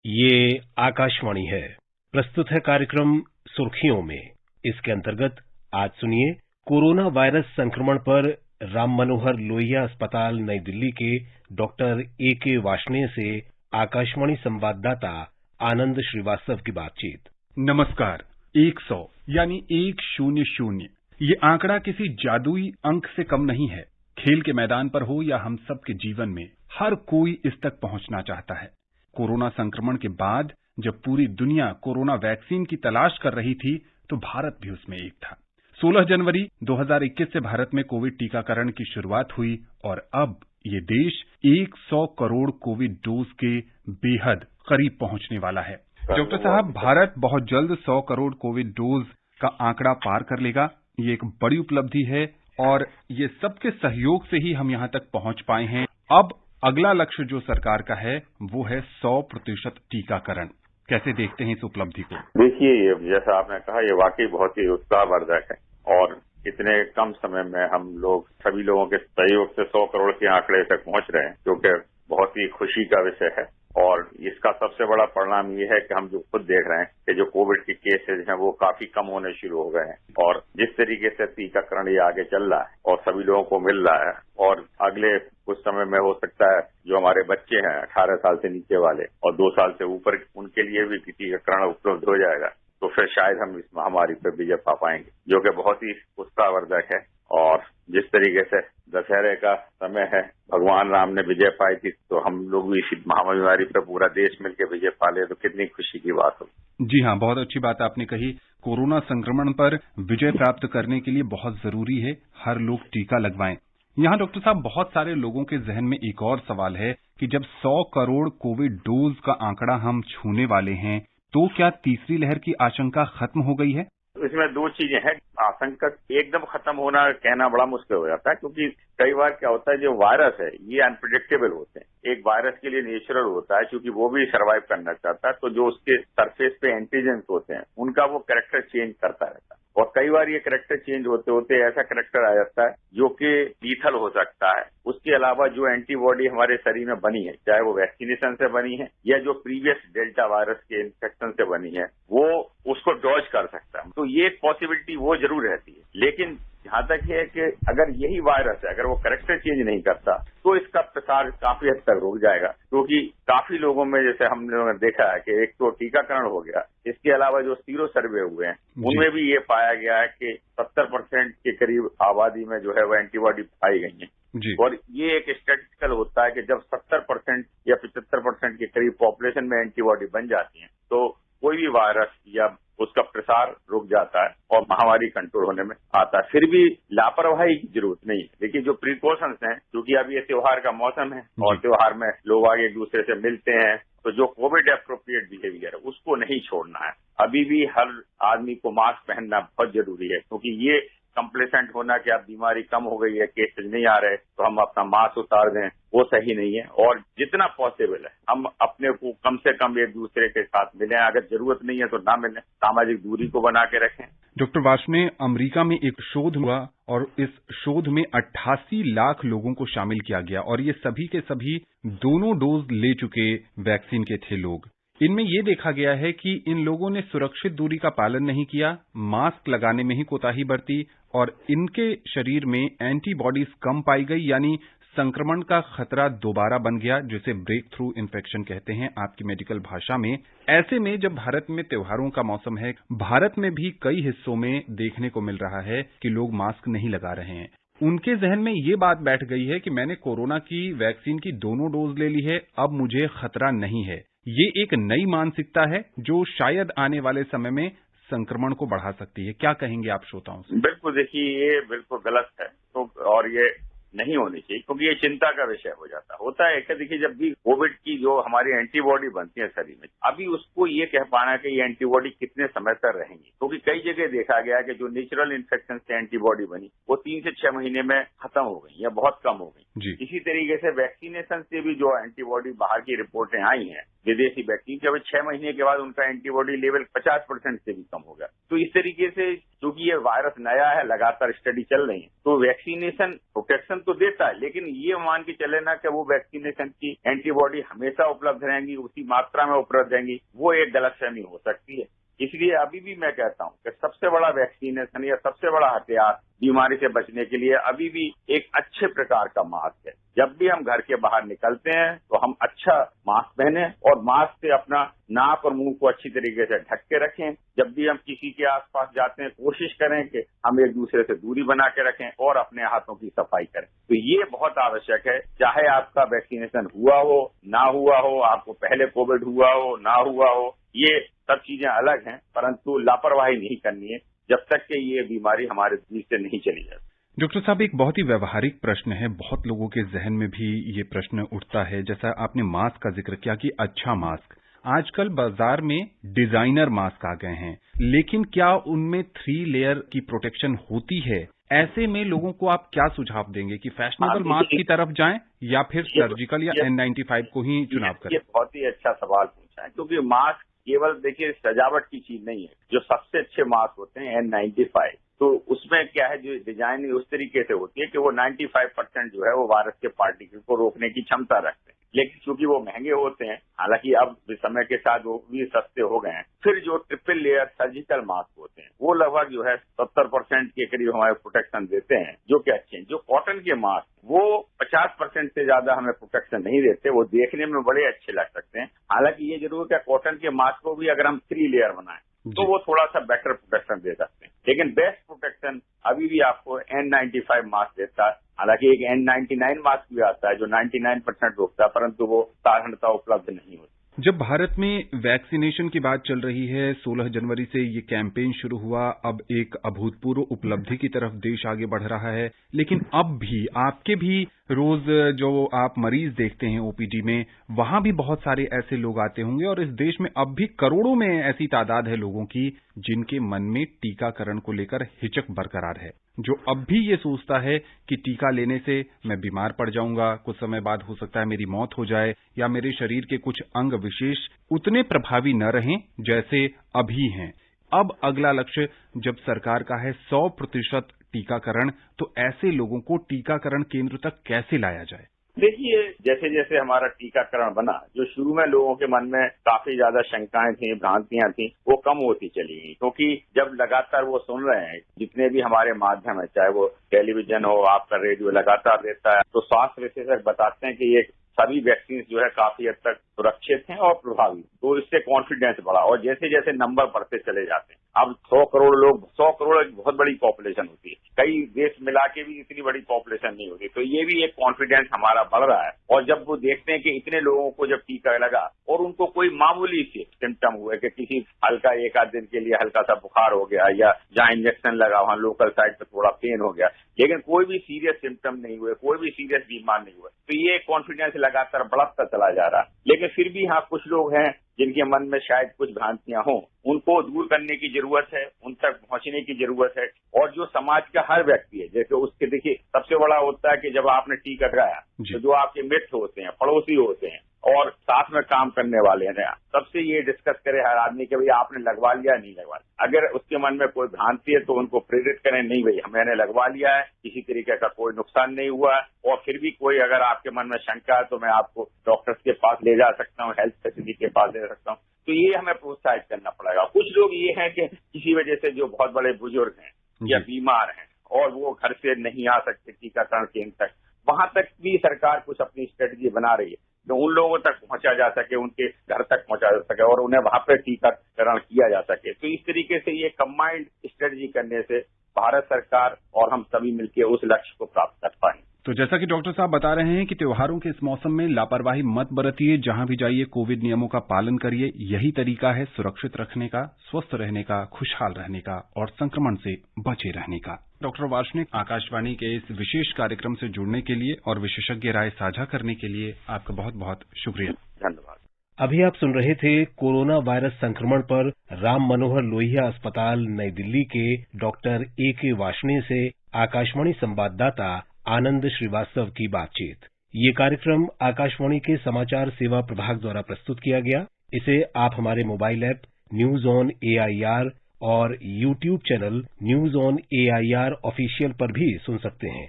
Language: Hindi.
ये आकाशवाणी है। प्रस्तुत है कार्यक्रम सुर्खियों में। इसके अंतर्गत आज सुनिए कोरोना वायरस संक्रमण पर राम मनोहर लोहिया अस्पताल नई दिल्ली के डॉक्टर A.K. वार्ष्णेय से आकाशवाणी संवाददाता आनंद श्रीवास्तव की बातचीत। नमस्कार। 100 यानी 100 ये आंकड़ा किसी जादुई अंक से कम नहीं है। खेल के मैदान पर हो या हम सब के जीवन में, हर कोई इस तक पहुंचना चाहता है। कोरोना संक्रमण के बाद जब पूरी दुनिया कोरोना वैक्सीन की तलाश कर रही थी, तो भारत भी उसमें एक था। 16 जनवरी 2021 से भारत में कोविड टीकाकरण की शुरुआत हुई और अब ये देश 100 करोड़ कोविड डोज के बेहद करीब पहुंचने वाला है। डॉक्टर साहब, भारत बहुत जल्द 100 करोड़ कोविड डोज का आंकड़ा पार कर लेगा। ये एक बड़ी उपलब्धि है और ये सबके सहयोग से ही हम यहाँ तक पहुंच पाए हैं। अब अगला लक्ष्य जो सरकार का है वो है 100% टीकाकरण। कैसे देखते हैं इस उपलब्धि को? देखिए, जैसा आपने कहा, ये वाकई बहुत ही उत्साहवर्धक है और इतने कम समय में हम लोग सभी लोगों के सहयोग से 100 करोड़ के आंकड़े तक पहुंच रहे हैं, जो कि बहुत ही खुशी का विषय है। और इसका सबसे बड़ा परिणाम ये है कि हम जो खुद देख रहे हैं कि जो कोविड के केसेज हैं वो काफी कम होने शुरू हो गए हैं और जिस तरीके से टीकाकरण ये आगे चल रहा है और सभी लोगों को मिल रहा है और अगले कुछ समय में हो सकता है जो हमारे बच्चे हैं 18 साल से नीचे वाले और 2 साल से ऊपर, उनके लिए भी टीकाकरण उपलब्ध हो जाएगा, तो फिर शायद हम इस महामारी पर विजय पा पाएंगे, जो कि बहुत ही उत्साहवर्धक है। और जिस तरीके से दशहरे का समय है, भगवान राम ने विजय पाई थी, तो हम लोग भी इसी महामारी पर पूरा देश मिलकर विजय पा ले तो कितनी खुशी की बात हो। जी हाँ, बहुत अच्छी बात आपने कही। कोरोना संक्रमण पर विजय प्राप्त करने के लिए बहुत जरूरी है हर लोग टीका लगवाएं। यहाँ डॉक्टर साहब, बहुत सारे लोगों के जहन में एक और सवाल है कि जब 100 करोड़ कोविड डोज का आंकड़ा हम छूने वाले हैं, तो क्या तीसरी लहर की आशंका खत्म हो गई है? इसमें 2 चीजें हैं। आशंका एकदम खत्म होना कहना बड़ा मुश्किल हो जाता है, क्योंकि कई बार क्या होता है, जो वायरस है ये अनप्रिडिक्टेबल होते हैं। एक वायरस के लिए नेचुरल होता है, क्योंकि वो भी सर्वाइव करना चाहता है, तो जो उसके सरफेस पे एंटीजेंस होते हैं उनका वो कैरेक्टर चेंज करता रहता है और कई बार ये कैरेक्टर चेंज होते होते ऐसा कैरेक्टर आ जाता है जो कि लीथल हो सकता है। उसके अलावा जो एंटीबॉडी हमारे शरीर में बनी है, चाहे वो वैक्सीनेशन से बनी है या जो प्रीवियस डेल्टा वायरस के इन्फेक्शन से बनी है, वो उसको डॉज कर सकता है। तो ये एक पॉसिबिलिटी वो जरूर रहती है, लेकिन जहां तक है कि अगर यही वायरस है, अगर वो कैरेक्टर चेंज नहीं करता तो इसका प्रसार काफी हद तक रुक जाएगा, क्योंकि काफी लोगों में, जैसे हम लोगों ने देखा है कि एक तो टीकाकरण हो गया, इसके अलावा जो सीरो सर्वे हुए हैं उनमें भी ये पाया गया है कि 70% के करीब आबादी में जो है वो एंटीबॉडी पाई गई है। और ये एक स्टैटिस्टिकल होता है कि जब 70% या 75% के करीब पॉपुलेशन में एंटीबॉडी बन जाती है तो कोई भी वायरस या उसका प्रसार रुक जाता है और महामारी कंट्रोल होने में आता है। फिर भी लापरवाही की जरूरत नहीं है। देखिए, जो प्रिकॉशंस हैं, क्योंकि अब ये त्योहार का मौसम है और त्योहार में लोग आगे एक दूसरे से मिलते हैं, तो जो कोविड एप्रोप्रिएट बिहेवियर है उसको नहीं छोड़ना है। अभी भी हर आदमी को मास्क पहनना बहुत जरूरी है, क्योंकि ये कंप्लेसेंट होना कि अब बीमारी कम हो गई है, केसेज नहीं आ रहे तो हम अपना मास्क उतार दें, वो सही नहीं है। और जितना पॉसिबल है हम अपने को कम से कम एक दूसरे के साथ मिलें, अगर जरूरत नहीं है तो ना मिलें, सामाजिक दूरी को बना के रखें। डॉक्टर वार्ष्णेय, अमेरिका में एक शोध हुआ और इस शोध में 88 लाख लोगों को शामिल किया गया और ये सभी के सभी दोनों डोज ले चुके वैक्सीन के थे लोग। इनमें ये देखा गया है कि इन लोगों ने सुरक्षित दूरी का पालन नहीं किया, मास्क लगाने में ही कोताही बरती और इनके शरीर में एंटीबॉडीज कम पाई गई, यानी संक्रमण का खतरा दोबारा बन गया, जिसे ब्रेक थ्रू इन्फेक्शन कहते हैं आपकी मेडिकल भाषा में। ऐसे में जब भारत में त्योहारों का मौसम है, भारत में भी कई हिस्सों में देखने को मिल रहा है कि लोग मास्क नहीं लगा रहे हैं। उनके जहन में ये बात बैठ गई है कि मैंने कोरोना की वैक्सीन की दोनों डोज ले ली है, अब मुझे खतरा नहीं है। ये एक नई मानसिकता है जो शायद आने वाले समय में संक्रमण को बढ़ा सकती है। क्या कहेंगे आप श्रोताओं से? बिल्कुल, देखिए, ये बिल्कुल गलत है तो, और ये नहीं होनी चाहिए, क्योंकि ये चिंता का विषय हो जाता होता है कि देखिए, जब भी कोविड की जो हमारी एंटीबॉडी बनती है शरीर में, अभी उसको ये कह पाना कि ये एंटीबॉडी कितने समय तक रहेंगी, क्योंकि कई जगह देखा गया कि जो नेचुरल इन्फेक्शन से एंटीबॉडी बनी वो 3 से 6 महीने में खत्म हो गई या बहुत कम हो गई। इसी तरीके से वैक्सीनेशन से भी जो एंटीबॉडी बाहर की रिपोर्टें आई हैं विदेशी वैक्सीन के, 6 महीने के बाद उनका एंटीबॉडी लेवल 50% से भी कम हो गया। तो इस तरीके से, क्योंकि ये वायरस नया है, लगातार स्टडी चल रही है, तो वैक्सीनेशन प्रोटेक्शन तो देता है, लेकिन ये मान के चले ना कि वो वैक्सीनेशन की एंटीबॉडी हमेशा उपलब्ध रहेंगी, उसी मात्रा में उपलब्ध रहेंगी, वो एक गलतफहमी हो सकती है। इसलिए अभी भी मैं कहता हूं कि सबसे बड़ा वैक्सीनेशन या सबसे बड़ा हथियार बीमारी से बचने के लिए अभी भी एक अच्छे प्रकार का मास्क है। जब भी हम घर के बाहर निकलते हैं तो हम अच्छा मास्क पहने और मास्क से अपना नाक और मुंह को अच्छी तरीके से ढक के रखें। जब भी हम किसी के आसपास जाते हैं कोशिश करें कि हम एक दूसरे से दूरी बना के रखें और अपने हाथों की सफाई करें। तो ये बहुत आवश्यक है, चाहे आपका वैक्सीनेशन हुआ हो ना हुआ हो, आपको पहले कोविड हुआ हो ना हुआ हो, ये सब चीजें अलग हैं, परंतु लापरवाही नहीं करनी है जब तक कि ये बीमारी हमारे बीच से नहीं चली जाती। डॉक्टर साहब, एक बहुत ही व्यवहारिक प्रश्न है, बहुत लोगों के जहन में भी ये प्रश्न उठता है। जैसा आपने मास्क का जिक्र किया कि अच्छा मास्क, आजकल बाजार में डिजाइनर मास्क आ गए हैं, लेकिन क्या उनमें 3 लेयर की प्रोटेक्शन होती है? ऐसे में लोगों को आप क्या सुझाव देंगे कि फैशनेबल मास्क की तरफ जाएं या फिर सर्जिकल या N95 को ही चुनाव करें? ये बहुत ही अच्छा सवाल पूछा है, क्योंकि मास्क केवल देखिए सजावट की चीज नहीं है। जो सबसे अच्छे मास्क होते हैं N95, तो उसमें क्या है, जो डिजाइन उस तरीके से होती है कि वो 95% जो है वो वायरस के पार्टिकल को रोकने की क्षमता रखते हैं। लेकिन चूंकि वो महंगे होते हैं, हालांकि अब समय के साथ वो भी सस्ते हो गए हैं। फिर जो ट्रिपल लेयर सर्जिकल मास्क होते हैं वो लगभग जो है 70% के करीब हमारे प्रोटेक्शन देते हैं, जो कि अच्छे हैं। जो कॉटन के मास्क वो 50% से ज्यादा हमें प्रोटेक्शन नहीं देते, वो देखने में बड़े अच्छे लग सकते हैं। हालांकि ये जरूर है कॉटन के मास्क को भी अगर हम 3 लेयर बनाएं तो वो थोड़ा सा बेटर प्रोटेक्शन दे सकते हैं, लेकिन बेस्ट प्रोटेक्शन अभी भी आपको N95 मास्क देता है। हालांकि एक N99 मास्क भी आता है जो 99% रोकता है, परंतु वो साधारणतः उपलब्ध नहीं होती। जब भारत में वैक्सीनेशन की बात चल रही है, 16 जनवरी से ये कैंपेन शुरू हुआ, अब एक अभूतपूर्व उपलब्धि की तरफ देश आगे बढ़ रहा है, लेकिन अब भी आपके भी रोज जो आप मरीज देखते हैं ओपीडी में, वहां भी बहुत सारे ऐसे लोग आते होंगे और इस देश में अब भी करोड़ों में ऐसी तादाद है लोगों की जिनके मन में टीकाकरण को लेकर हिचक बरकरार है, जो अब भी ये सोचता है कि टीका लेने से मैं बीमार पड़ जाऊंगा, कुछ समय बाद हो सकता है मेरी मौत हो जाए या मेरे शरीर के कुछ अंग विशेष उतने प्रभावी न रहें जैसे अभी हैं। अब अगला लक्ष्य जब सरकार का है 100% टीकाकरण, तो ऐसे लोगों को टीकाकरण केंद्र तक कैसे लाया जाए? देखिए, जैसे जैसे हमारा टीकाकरण बना, जो शुरू में लोगों के मन में काफी ज्यादा शंकाएं थी, भ्रांतियां थी, वो कम होती चली गई, क्योंकि जब लगातार वो सुन रहे हैं, जितने भी हमारे माध्यम है, चाहे वो टेलीविजन हो, आपका रेडियो लगातार देता है, तो स्वास्थ्य विशेषज्ञ बताते हैं कि ये सभी वैक्सीन जो है काफी हद तक सुरक्षित हैं और प्रभावी, तो इससे कॉन्फिडेंस बढ़ा। और जैसे जैसे नंबर बढ़ते चले जाते हैं, अब 100 करोड़ लोग, 100 करोड़ एक बहुत बड़ी पॉपुलेशन होती है, कई देश मिला के भी इतनी बड़ी पॉपुलेशन नहीं होती, तो ये भी एक कॉन्फिडेंस हमारा बढ़ रहा है। और जब वो देखते हैं कि इतने लोगों को जब टीका लगा और उनको कोई मामूली से सिम्टम हुए कि किसी हल्का 1 आध दिन के लिए हल्का सा बुखार हो गया या जहाँ इंजेक्शन लगा वहां लोकल साइड पे थोड़ा पेन हो गया, लेकिन कोई भी सीरियस सिम्टम नहीं हुए, कोई भी सीरियस बीमार नहीं हुए, तो ये कॉन्फिडेंस लगातार बढ़ता चला जा रहा है। लेकिन फिर भी हाँ कुछ लोग हैं जिनके मन में शायद कुछ भ्रांतियां हों, उनको दूर करने की जरूरत है, उन तक पहुंचने की जरूरत है। और जो समाज का हर व्यक्ति है, जैसे उसके देखिए सबसे बड़ा होता है कि जब आपने टीका लगाया तो जो आपके मित्र होते हैं, पड़ोसी होते हैं और साथ में काम करने वाले हैं, सबसे ये डिस्कस करे हर आदमी कि भाई आपने लगवा लिया नहीं लगवा लिया। अगर उसके मन में कोई भ्रांति है तो उनको प्रेरित करें, नहीं भाई मैंने लगवा लिया है, किसी तरीके का कोई नुकसान नहीं हुआ है। और फिर भी कोई अगर आपके मन में शंका है तो मैं आपको डॉक्टर्स के पास ले जा सकता हूँ, हेल्थ फैसिलिटी के पास ले सकता हूँ। तो ये हमें प्रोत्साहित करना पड़ेगा। कुछ लोग ये हैं कि किसी वजह से जो बहुत बड़े बुजुर्ग हैं या बीमार हैं और वो घर से नहीं आ सकते टीकाकरण केंद्र तक, वहां तक भी सरकार कुछ अपनी स्ट्रेटजी बना रही है जो उन लोगों तक पहुंचा जा सके, उनके घर तक पहुंचा जा सके और उन्हें वहां पर टीकाकरण किया जा सके। तो इस तरीके से ये कंबाइंड स्ट्रेटजी करने से भारत सरकार और हम सभी मिलकर उस लक्ष्य को प्राप्त कर पाएंगे। तो जैसा कि डॉक्टर साहब बता रहे हैं कि त्योहारों के इस मौसम में लापरवाही मत बरतिए, जहां भी जाइए कोविड नियमों का पालन करिए। यही तरीका है सुरक्षित रखने का, स्वस्थ रहने का, खुशहाल रहने का और संक्रमण से बचे रहने का। डॉक्टर वार्ष्णेय, आकाशवाणी के इस विशेष कार्यक्रम से जुड़ने के लिए और विशेषज्ञ राय साझा करने के लिए आपका बहुत बहुत शुक्रिया। धन्यवाद। अभी आप सुन रहे थे कोरोना वायरस संक्रमण पर राम मनोहर लोहिया अस्पताल नई दिल्ली के डॉक्टर A.K. वार्ष्णेय से आकाशवाणी संवाददाता आनंद श्रीवास्तव की बातचीत। ये कार्यक्रम आकाशवाणी के समाचार सेवा प्रभाग द्वारा प्रस्तुत किया गया। इसे आप हमारे mobile app news on AIR और YouTube channel news on AIR official पर भी सुन सकते हैं।